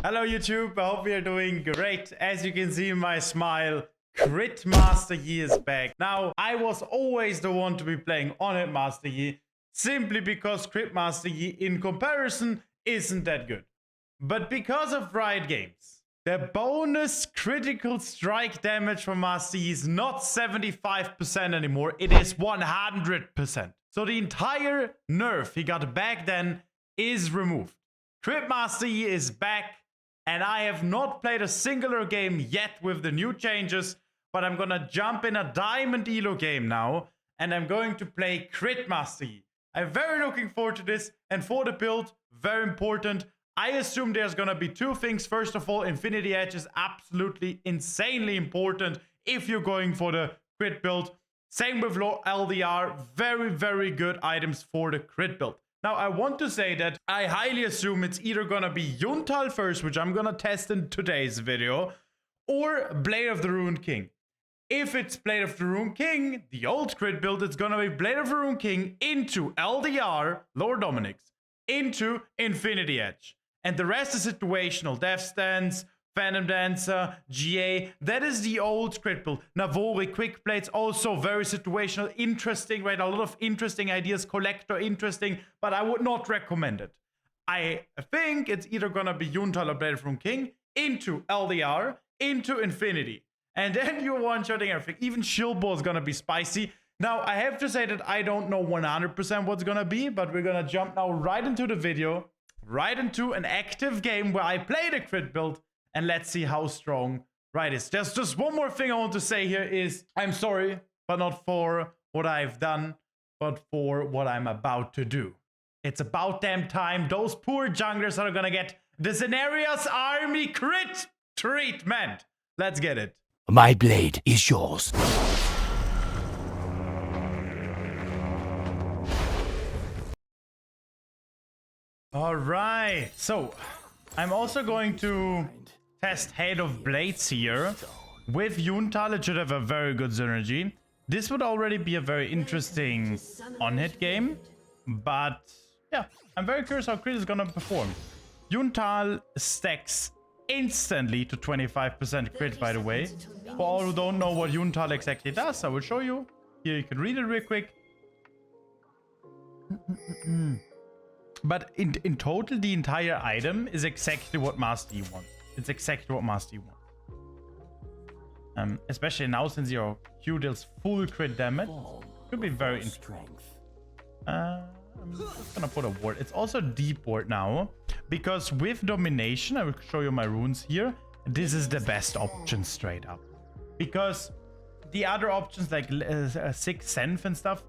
Hello YouTube, I hope you're doing great. As you can see in my smile, Crit Master Yi is back. Now, I was always the one to be playing on it Master Yi, simply because Crit Master Yi in comparison isn't that good. But because of Riot Games, the bonus critical strike damage from Master Yi is not 75% anymore, it is 100%. So the entire nerf he got back then is removed. Crit Master Yi is back, and I have not played a singular game yet with the new changes, but I'm gonna jump in a Diamond Elo game now, and I'm going to play Crit Master Yi. I'm very looking forward to this, and for the build, very important. I assume there's gonna be two things. First of all, Infinity Edge is absolutely insanely important if you're going for the crit build. Same with low LDR, very good items for the crit build. Now, I want to say that I highly assume it's either gonna be Yuntal first, which I'm gonna test in today's video, or Blade of the Ruined King. If it's Blade of the Ruined King, the old crit build, it's gonna be Blade of the Ruined King into LDR, Lord Dominic's, into Infinity Edge. And the rest is situational. Death Stance, Phantom Dancer, GA. That is the old crit build. Navori, Quick Blades, also very situational, interesting, right? A lot of interesting ideas. Collector, interesting, but I would not recommend it. I think it's either gonna be Yuntal or Blade from King into LDR, into Infinity. And then you're one-shotting everything. Even Shield Ball is gonna be spicy. Now, I have to say that I don't know 100% what's gonna be, but we're gonna jump now right into the video, right into an active game where I play the crit build, and let's see how strong Riot is. There's just one more thing I want to say here is, I'm sorry, but not for what I've done, but for what I'm about to do. It's about damn time those poor junglers are gonna get the Sinerias army crit treatment. Let's get it. My blade is yours. All right, so I'm also going to test Hate of Blades here. With Yuntal, it should have a very good synergy. This would already be a very interesting on-hit game, but yeah, I'm very curious how Crit is gonna perform. Yuntal stacks instantly to 25% crit, by the way. For all who don't know what Yuntal exactly does, I will show you. Here, you can read it real quick. But in total, the entire item is exactly what Master Yi wants. It's exactly what Master Yi wants. Especially now, since your Q deals full crit damage. Could be very interesting. I'm just gonna put a ward. It's also deep ward now, because with domination, I will show you my runes here. This is the best option straight up. Because the other options like 6 Senf and stuff,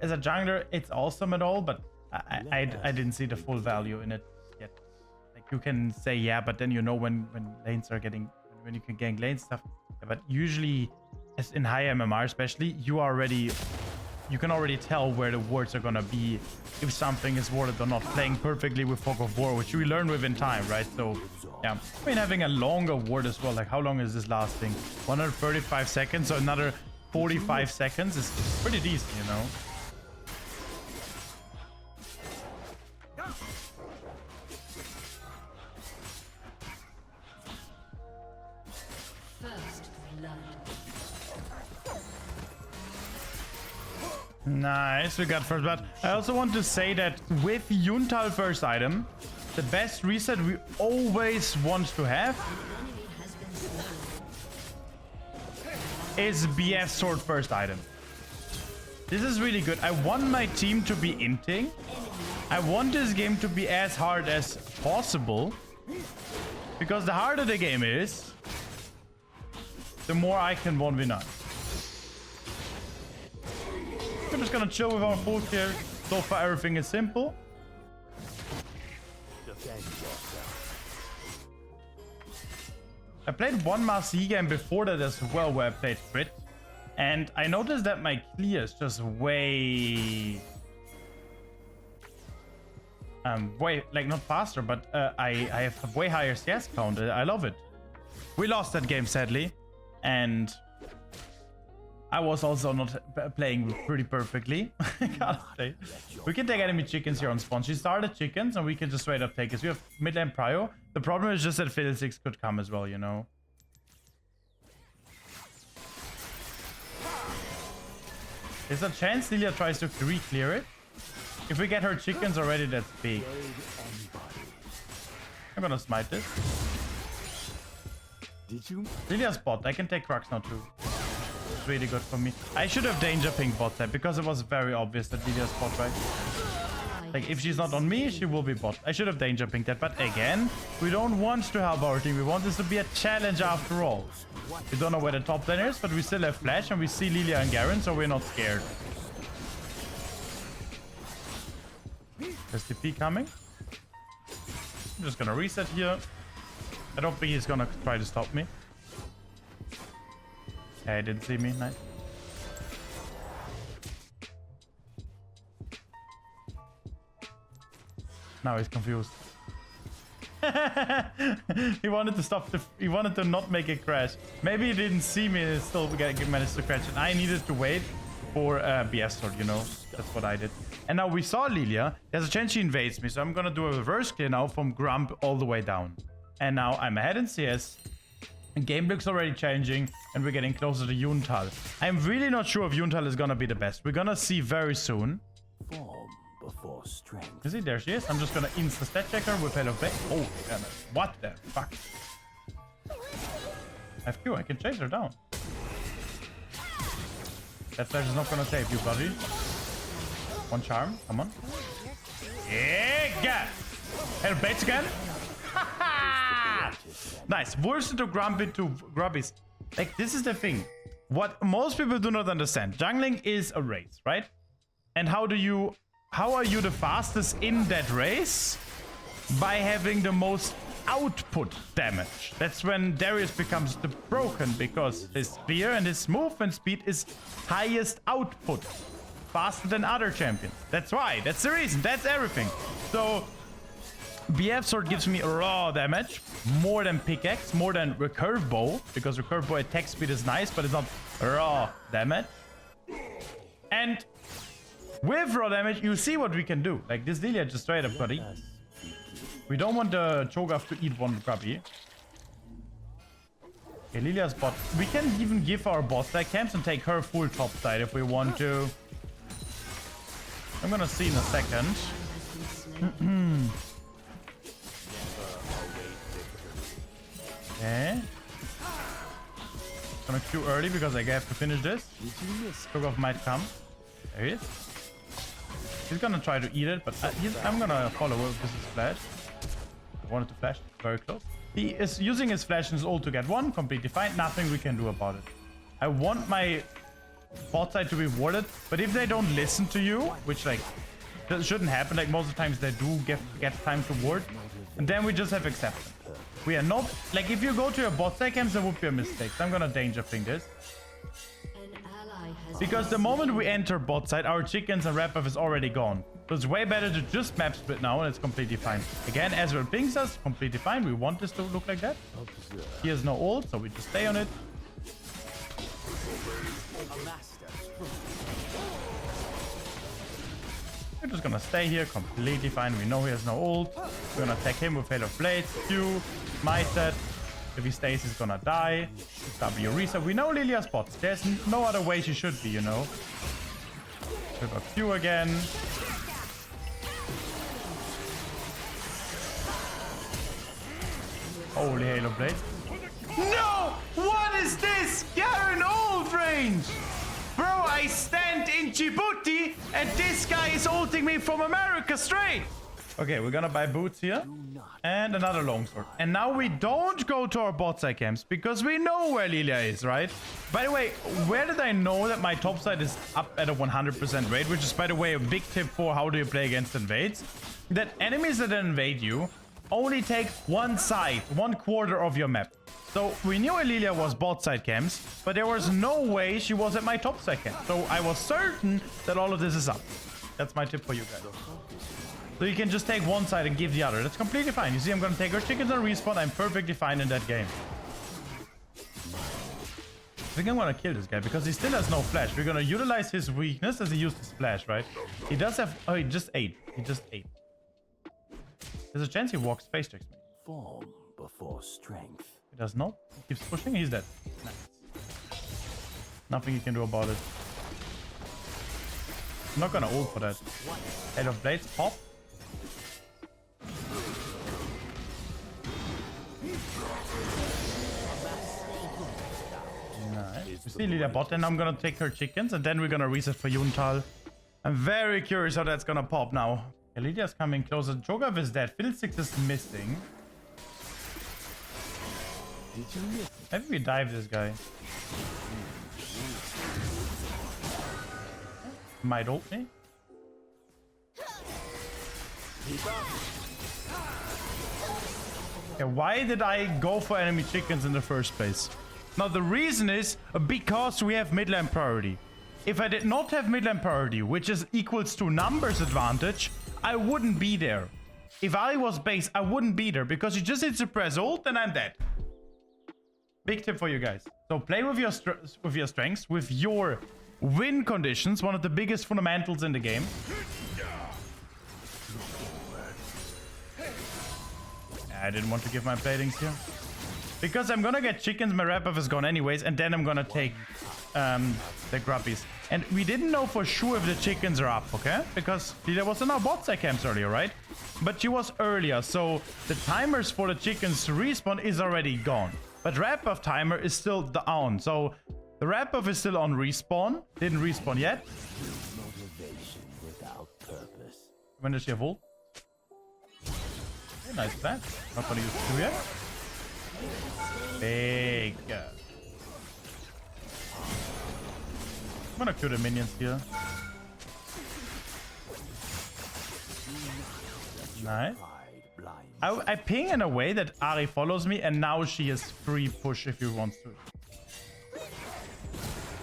as a jungler, it's awesome and all, but I didn't see the full value in it yet. Like, you can say, yeah, but then you know when lanes are getting, when you can gank lane stuff. Yeah, but usually, as in high MMR especially, you can already tell where the wards are gonna be, if something is warded or not. Playing perfectly with Fog of War, which we learn within time, right? So yeah, I mean, having a longer ward as well. Like, how long is this lasting? 135 seconds, so another 45 seconds is pretty decent, you know. Nice, we got first blood. I also want to say that with Yuntal first item, the best reset we always want to have is BF sword first item. This is really good. I want my team to be inting. I want this game to be as hard as possible, because the harder the game is, the more I can 1v9. We're just gonna chill with our full care. So far, everything is simple. I played one Master Yi game before that as well, where I played crit, and I noticed that my clear is just way, like, not faster, but I have a way higher CS count. I love it. We lost that game, sadly, and I was also not playing pretty perfectly. Gotta say. We can take enemy chickens here on spawn. She started chickens and we can just straight up take it. We have mid lane prio. The problem is just that Fiddlesticks could come as well, you know. There's a chance Lilia tries to re-clear it. If we get her chickens already, that's big. I'm gonna smite this. Lilia's bot. I can take Crux now too. It's really good for me. I should have danger pinged bot there because it was very obvious that Lilia's bot, right? Like, if she's not on me, she will be bot. I should have danger pinged that. But again, we don't want to help our team. We want this to be a challenge after all. We don't know where the top lane is, but we still have flash and we see Lilia and Garen, so we're not scared. There's TP coming. I'm just gonna reset here. I don't think he's gonna try to stop me. Hey, he didn't see me. Nice. Now he's confused. He wanted to stop the... He wanted to not make it crash. Maybe he didn't see me and still managed to crash it. I needed to wait for BS sword, you know. That's what I did. And now we saw Lilia. There's a chance she invades me. So I'm gonna do a reverse clear now from Grump all the way down. And now I'm ahead in CS. And game looks already changing. And we're getting closer to Yuntal. I'm really not sure if Yuntal is gonna be the best. We're gonna see very soon. Form before strength. You see, there she is. I'm just gonna insta stat check her with Halo Play. Oh, damn it. What the fuck? I have Q. I can chase her down. That flash is not gonna save you, buddy. One charm. Come on. Yeah! Halo Blades again. Nice. Wolves into Grump into Grubbies. Like, this is the thing. What most people do not understand. Jungling is a race, right? And how are you the fastest in that race? By having the most output damage. That's when Darius becomes the broken, because his spear and his movement speed is highest output. Faster than other champions. That's why. That's the reason. That's everything. So BF sword gives me raw damage, more than pickaxe, more than recurve bow, because recurve bow attack speed is nice, but it's not raw damage. And with raw damage, you see what we can do. Like, this Lilia just straight up got eat. We don't want the Cho'Gath to eat one grubby. Okay, Lilia's bot. We can even give our bot side camps and take her full top side if we want to. I'm gonna see in a second. Okay. Gonna Q early because I have to finish this. Cho'Gath might come. There he is. He's gonna try to eat it, but I'm gonna follow with his flash. I wanted to flash very close. He is using his flash and his ult to get one. Completely fine. Nothing we can do about it. I want my bot side to be warded, but if they don't listen to you, which like that shouldn't happen, like most of the times they do get time to ward, and then we just have acceptance. We are not like, if you go to your bot side camps, that would be a mistake. So I'm gonna danger ping this. Because the moment we enter bot side, our chickens and red buff is already gone. So it's way better to just map split now, and it's completely fine. Again, Ezreal pings us, completely fine. We want this to look like that. He has no ult, so we just stay on it. We're just gonna stay here, completely fine. We know he has no ult. We're gonna attack him with Halo Blades, Q, smite that. If he stays, he's gonna die. W reset. We know Lilia's bots. There's no other way she should be, you know. With a Q again. Holy Halo Blade. No! What is this? Garen ult range! Bro, I stand in Djibouti and this guy is ulting me from America straight! Okay, we're gonna buy boots here. And another longsword. And now we don't go to our bot side camps because we know where Lilia is, right? By the way, where did I know that my top side is up at a 100% rate? Which is, by the way, a big tip for how do you play against invades. That enemies that invade you only take one side, 1/4 of your map. So we knew Lilia was bot side camps, but there was no way she was at my top side camp. So I was certain that all of this is up. That's my tip for you guys. So you can just take one side and give the other. That's completely fine. You see, I'm gonna take her chickens and respawn. I'm perfectly fine in that game. think I'm gonna kill this guy because he still has no flash. We're gonna utilize his weakness as he used his flash, right? He does have... Oh, he just ate. He just ate. There's a chance he walks face checks me. Form before strength. He does not. He keeps pushing. He's dead. Nice. Nothing you can do about it. I'm not gonna ult for that. Hail of Blades, pop. Nice. We see Lilia bot, and I'm gonna take her chickens, and then we're gonna reset for Yuntal. I'm very curious how that's gonna pop now. Okay, Lydia's coming closer. Jogav is dead. Fiddlesticks is missing. Maybe we dive this guy. Might ult me. Okay, why did I go for enemy chickens in the first place? Now the reason is because we have mid lane priority. If I did not have mid lane priority, which is equals to numbers advantage, I wouldn't be there. If I was base, I wouldn't be there because you just need to press ult and I'm dead. Big tip for you guys. So play with your strengths, with your win conditions, one of the biggest fundamentals in the game. I didn't want to give my platings here. Because I'm gonna get chickens, my wrap buff is gone anyways, and then I'm gonna take the grubbies. And we didn't know for sure if the chickens are up, okay? Because there was in our bot side camps earlier, right? But she was earlier, so the timers for the chickens to respawn is already gone. But wrap buff timer is still down, so the wrap buff is still on respawn. Didn't respawn yet. Motivation without purpose. When does she have ult? Okay, nice plan. Not gonna use 2 yet. Big. I'm gonna kill the minions here. Nice. I ping in a way that Ari follows me, and now she is free push if he wants to.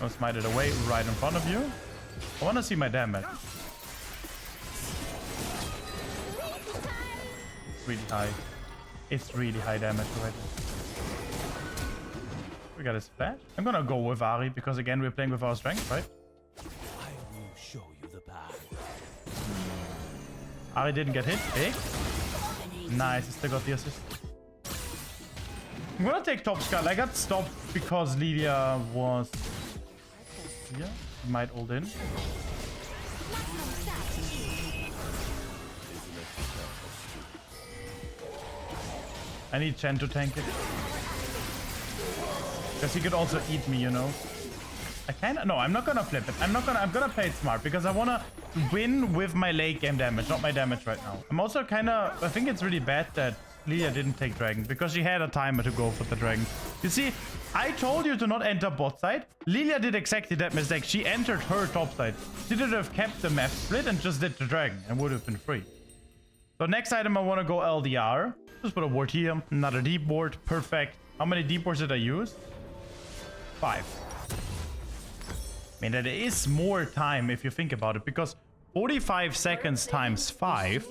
I'll smite it away right in front of you. I want to see my damage. It's really high. It's really high damage already. We got a splash. I'm gonna go with Ari because again we're playing with our strength, right? I will show you the path. Ari didn't get hit. Big. Nice, he still got the assist. I'm gonna take top skull. I got stopped because Lydia was here. He might ult in. I need Chen to tank it. Because he could also eat me, you know. I kinda... No, I'm not gonna flip it. I'm gonna play it smart because I wanna win with my late game damage, not my damage right now. I'm also kinda... I think it's really bad that Lydia didn't take dragon because she had a timer to go for the dragon. You see, I told you to not enter bot side. Lydia did exactly that mistake. She entered her top side. She would have kept the map split and just did the dragon and would have been free. So next item I want to go LDR. Just put a ward here. Another deep ward. Perfect. How many deep wards did I use? 5. I mean, that is more time if you think about it, because 45 seconds times 5,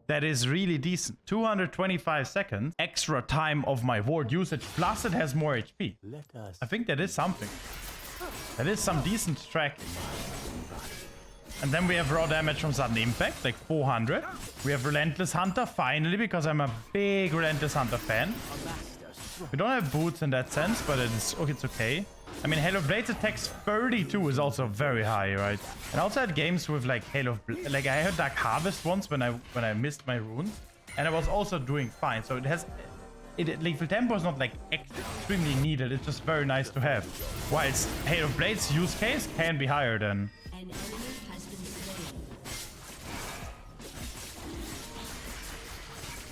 that is really decent. 225 seconds extra time of my ward usage, plus it has more HP. I think that is something. That is some decent tracking. And then we have raw damage from sudden impact, like 400. We have Relentless Hunter, finally, because I'm a big Relentless Hunter fan. We don't have boots in that sense, but it's okay. I mean, Hail of Blades attacks 32 is also very high, right? And I also had games with like Hail of like I had Dark Harvest once when I missed my runes, and I was also doing fine. So it has lethal tempo is not like extremely needed. It's just very nice to have. Whilst Hail of Blades use case can be higher than.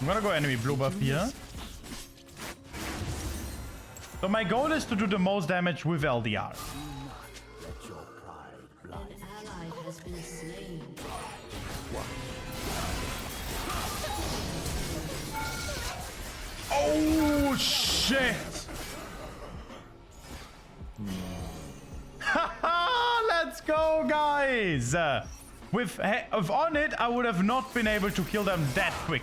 I'm gonna go enemy blue buff here. So my goal is to do the most damage with LDR. Oh shit! Haha! Let's go, guys! With on it, I would have not been able to kill them that quick.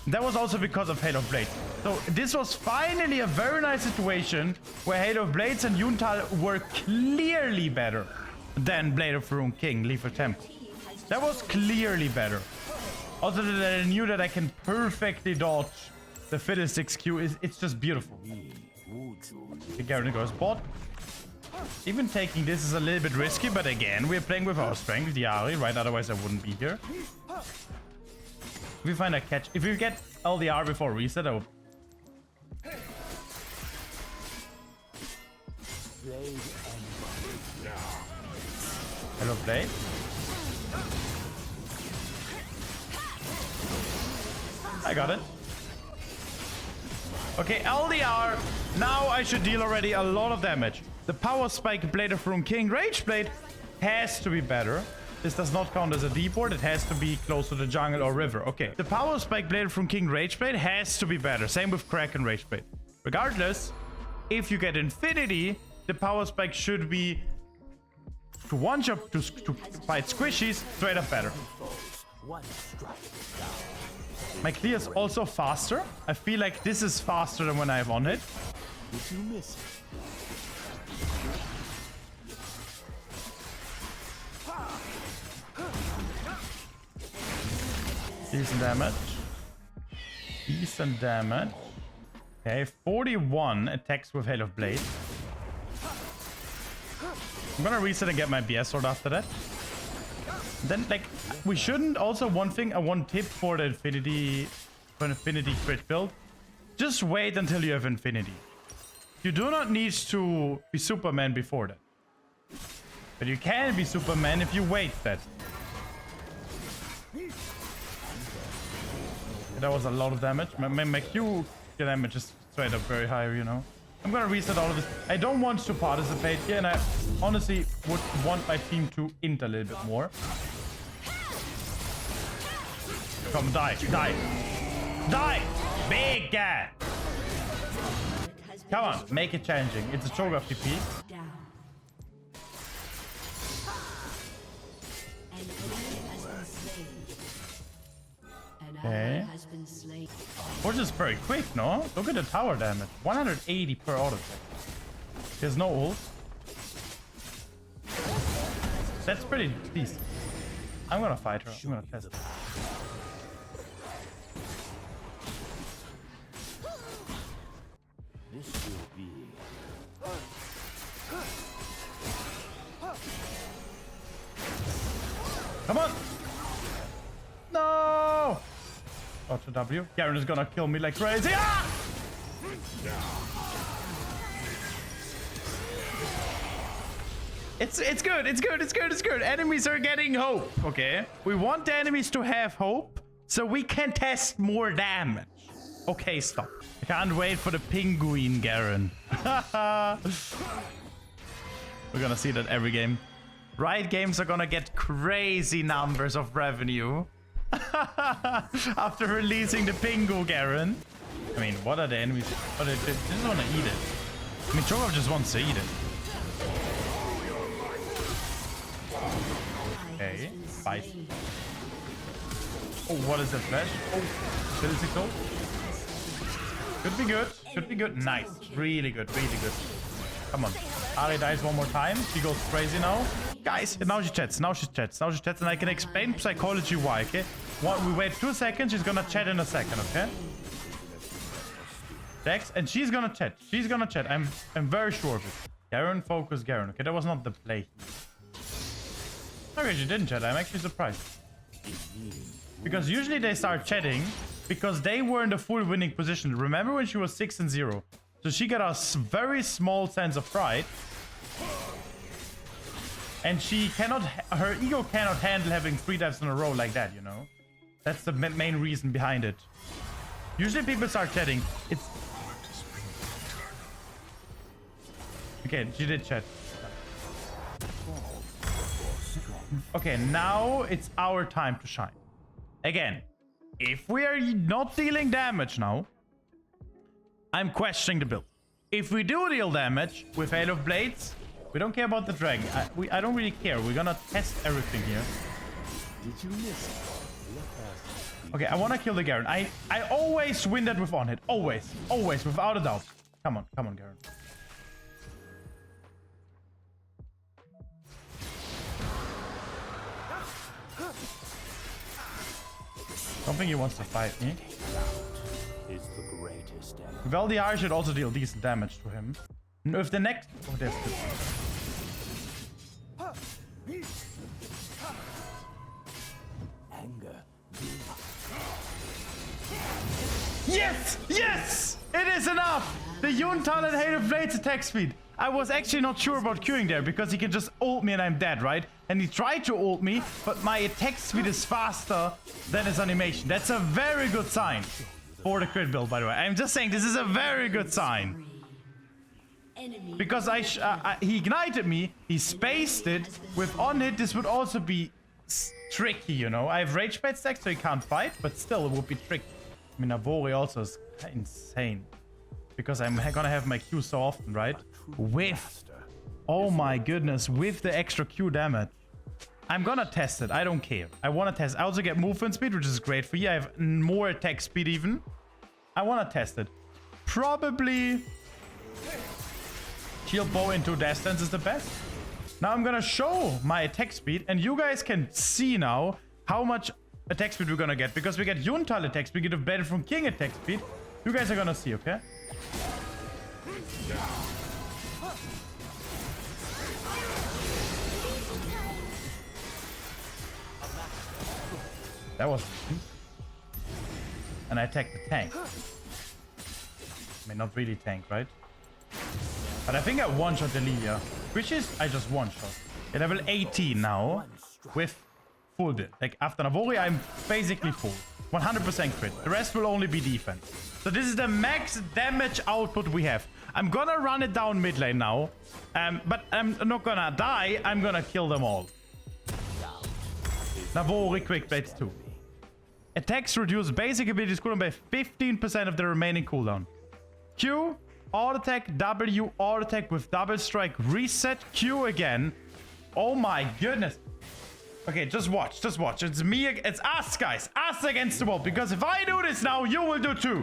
That was also because of Hail of Blade. So this was finally a very nice situation where Hail of Blades and Yuntal were clearly better than Blade of Rune King, Leaf of Temple. That was clearly better. Also that I knew that I can perfectly dodge the Fiddlesticks Q. It's just beautiful. The Garen goes bot. Even taking this is a little bit risky, but again, we're playing with our strength, the Ahri, right? Otherwise I wouldn't be here. If we find a catch, if we get LDR before reset, I will... Hello, Blade. I got it. Okay, LDR. Now I should deal already a lot of damage. The Power Spike Blade of Rune King Rage Blade has to be better. This does not count as a D-port. It has to be close to the jungle or river. Okay. The Power Spike Blade of Rune King Rage Blade has to be better. Same with Kraken Rage Blade. Regardless, if you get Infinity, the Power Spike should be to one-shot to fight squishies straight up better. My clear is also faster. I feel like this is faster than when I have on it. Did you miss it? Decent damage. Decent damage. Okay, 41 attacks with Hail of Blade. I'm gonna reset and get my BS sword after that. Then, like, we shouldn't also, one tip for the Infinity crit build. Just wait until you have Infinity. You do not need to be Superman before that. But you can be Superman if you wait that. That was a lot of damage. My Q damage is straight up very high, you know. I'm gonna reset all of this. I don't want to participate here, and I honestly would want my team to int a little bit more. Come, die, die, die! Big guy! Come on, make it challenging. It's a Cho'Gath TP. Okay. Forge is very quick, no? Look at the tower damage. 180 per auto attack. There's no ult. That's pretty decent. I'm gonna fight her. I'm gonna test her. This will be. Come on! No! Oh, to W. Garen is gonna kill me like crazy. Ah! It's good. It's good. It's good. It's good. Enemies are getting hope. Okay. We want the enemies to have hope so we can test more damage. Okay, stop. I can't wait for the penguin Garen. We're gonna see that every game. Riot Games are gonna get crazy numbers of revenue after releasing the Pingu Garen. I mean, what are the enemies? Oh, they just want to eat it. I mean, Cho'Gath just wants to eat it. Okay, fight. Oh, what is that flash? Oh, physical. Could be good. Could be good. Nice. Really good. Really good. Come on. Ahri dies one more time. She goes crazy now. Guys, now she chats. Now she chats. Now she chats. And I can explain psychology why, okay? We wait 2 seconds. She's gonna chat in a second, okay? Dex, and she's gonna chat. She's gonna chat. I'm very sure of it. Garen, focus Garen. Okay, that was not the play. Okay, she didn't chat. I'm actually surprised. Because usually they start chatting because they were in the full winning position. Remember when she was 6-0? So she got a very small sense of pride. And she cannot, her ego cannot handle having 3 deaths in a row like that, you know? That's the main reason behind it. Usually people start chatting. It's... Okay, she did chat. Okay, now it's our time to shine. Again, if we are not dealing damage now, I'm questioning the build. If we do deal damage with Hail of Blades, we don't care about the dragon. I don't really care. We're gonna test everything here. Did you miss it? Okay, I want to kill the Garen. I always win that with on hit. Always. Always, without a doubt. Come on, Garen. Don't think he wants to fight me. Is the greatest enemy. Veldiar should also deal decent damage to him. No, if the next... Oh, there's good. Anger. Yes! Yes! It is enough! The Yuntal and Hail of Blades attack speed. I was actually not sure about queuing there because he can just ult me and I'm dead, right? And he tried to ult me, but my attack speed is faster than his animation. That's a very good sign for the crit build, by the way. I'm just saying this is a very good sign. Because he ignited me, he spaced it. With on hit, this would also be tricky, you know? I have rage bait stack, so he can't fight, but still, it would be tricky. I mean, Navori also is insane. Because I'm gonna have my Q so often, right? With... Oh my goodness, with the extra Q damage. I'm gonna test it, I don't care. I wanna test. I also get movement speed, which is great for you. I have more attack speed even. I wanna test it. Probably... Shield bow into Death Stance is the best. Now I'm gonna show my attack speed, and you guys can see now how much attack speed we're gonna get. Because we get Yuntal attack speed, we get Blade from King attack speed. You guys are gonna see, okay? That was... And I attacked the tank. I mean, not really tank, right? But I think I one-shot the Lilia. Which is... I just one-shot. At level 18 now. With full build. Like, after Navori, I'm basically full. 100% crit. The rest will only be defense. So this is the max damage output we have. I'm gonna run it down mid lane now. But I'm not gonna die. I'm gonna kill them all. Navori quick blades too. Attacks reduce basic abilities cooldown by 15% of the remaining cooldown. Q, auto attack, W, auto attack with double strike, reset, Q again. Oh my goodness. Okay, just watch, just watch. It's me, it's us guys, us against the world. Because if I do this now, you will do too.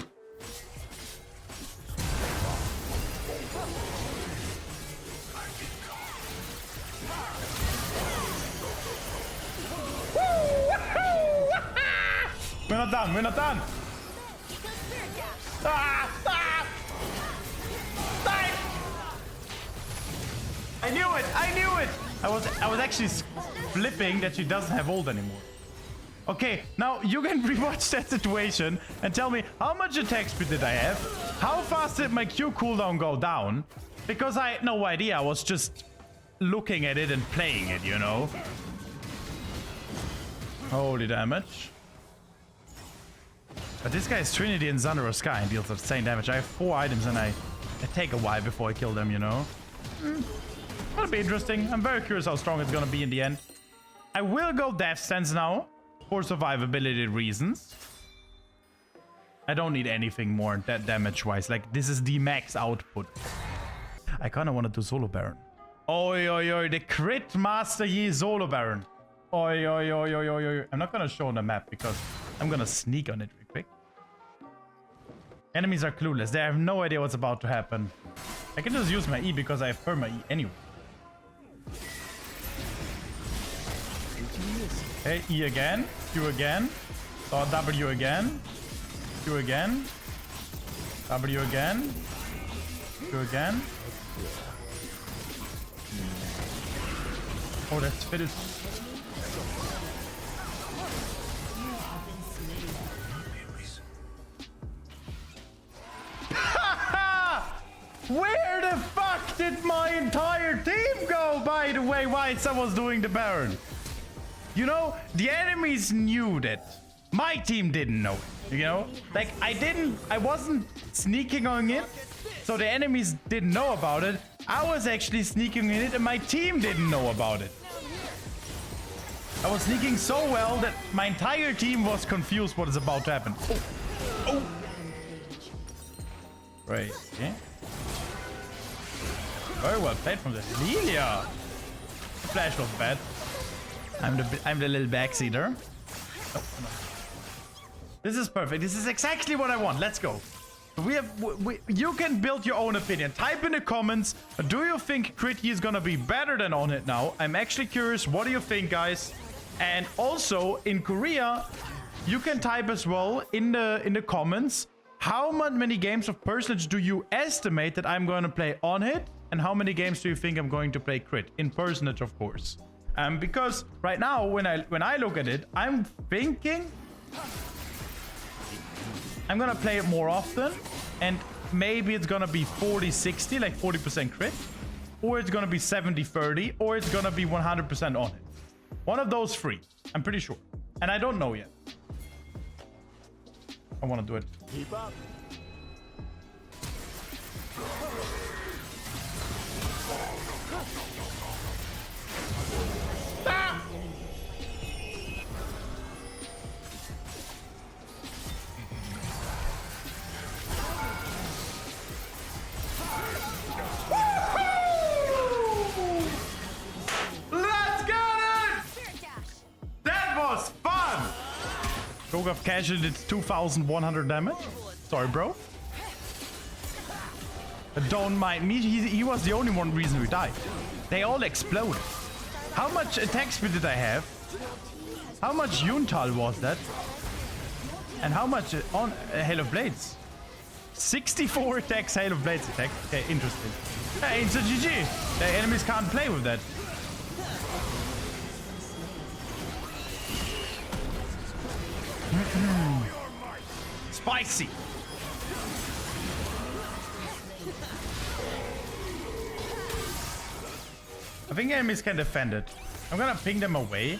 We're not done, we're not done. Ah, ah. I knew it, I knew it. I was actually flipping that she doesn't have ult anymore. Okay, now you can rewatch that situation and tell me how much attack speed did I have? How fast did my Q cooldown go down? Because I had no idea, I was just looking at it and playing it, you know? Holy damage. But this guy is Trinity and Zandra Sky and deals insane damage. I have 4 items and I take a while before I kill them, you know? That'll be interesting. I'm very curious how strong it's gonna be in the end. I will go Death Stance now for survivability reasons. I don't need anything more that damage-wise. Like, this is the max output. I kind of want to do Solo Baron. Oi, oi, oi. The Crit Master Yi Solo Baron. Oi, oi, oi, oi, oi, oi. I'm not going to show on the map because I'm going to sneak on it real quick. Enemies are clueless. They have no idea what's about to happen. I can just use my E because I have perma E anyway. Okay, E again, Q again, so W again, Q again, W again, Q again. Oh, that's finished. Where the fuck did my entire team go, by the way, while someone's doing the Baron? You know, the enemies knew that. My team didn't know it, you know? Like, I wasn't sneaking on it, so the enemies didn't know about it. I was actually sneaking in it, and my team didn't know about it. I was sneaking so well that my entire team was confused what is about to happen. Oh. Oh. Right, okay. Very well played from the Lilia. The flash was bad. I'm the little backseater. Oh, no. This is perfect. This is exactly what I want. Let's go. You can build your own opinion. Type in the comments. Do you think Critty is gonna be better than On It now? I'm actually curious. What do you think, guys? And also in Korea, you can type as well in the comments. How many games of percentage do you estimate that I'm going to play On It? And how many games do you think I'm going to play Crit? In percentage, of course. Because right now, when I look at it, I'm thinking I'm gonna play it more often, and maybe it's gonna be 40-60, like 40% crit, or it's gonna be 70-30, or it's gonna be 100% On It. One of those three, I'm pretty sure, and I don't know yet. I want to do it. Keep up. Ah! Let's get it! That was fun! Cho'Gath casually did 2,100 damage. Sorry, bro. But don't mind me. He was the only one reason we died. They all exploded. How much attack speed did I have? How much Yuntal was that? And how much on Hail of Blades? 64 attacks, Hail of Blades attack. Okay, interesting. Hey, it's a GG. The enemies can't play with that. Spicy. I think enemies can defend it. I'm gonna ping them away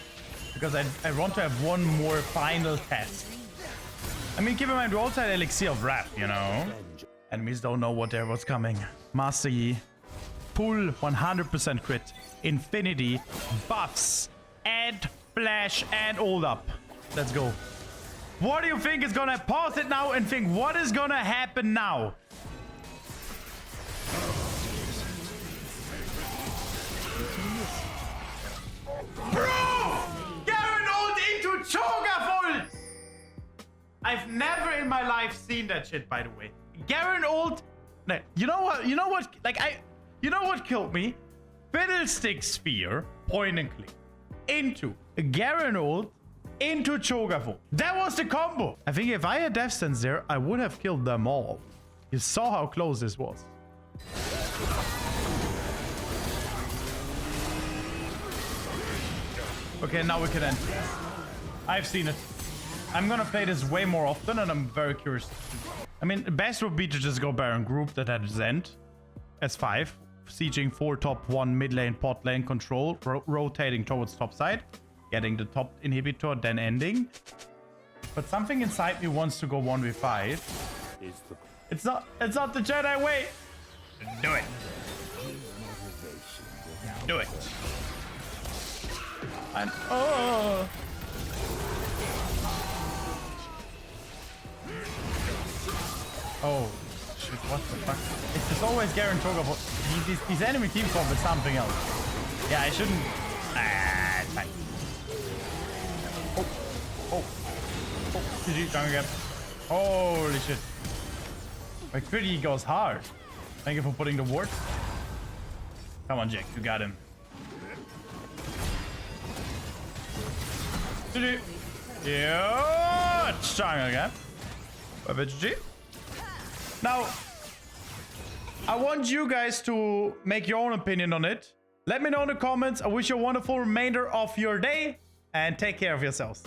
because I want to have one more final test. I mean, keep in mind, we also had Elixir of Wrath, you know? Enemies don't know what's coming. Master Yi. Pull 100% crit. Infinity. Buffs. And flash and ult up. Let's go. What do you think is gonna pause it now and think what is gonna happen now? Bro! Garen ult into Cho'Gath ult! I've never in my life seen that shit, by the way. Garen ult. No, you know what? You know what? You know what killed me? Fiddlestick Sphere, point and click, into a Garen ult, into Cho'Gath ult. That was the combo. I think if I had Death Sense there, I would have killed them all. You saw how close this was. Okay, now we can end. I've seen it. I'm gonna play this way more often, and I'm very curious. I mean, the best would be to just go Baron group that at Zend as 5, sieging 4 top 1 mid lane, pot lane control, rotating towards top side, getting the top inhibitor, then ending. But something inside me wants to go 1v5. It's not the Jedi way. Do it. Do it. And oh. Oh, shit, what the fuck? It's just always Garen Cho'Gath. These enemy team form with something else. Yeah, I shouldn't. Ah, it's fine. Oh. GG, jungle gap. Holy shit. My Critty goes hard. Thank you for putting the ward. Come on, Jack, you got him. GG. Yeah, jungle gap. GG. Now, I want you guys to make your own opinion on it. Let me know in the comments. I wish you a wonderful remainder of your day and take care of yourselves.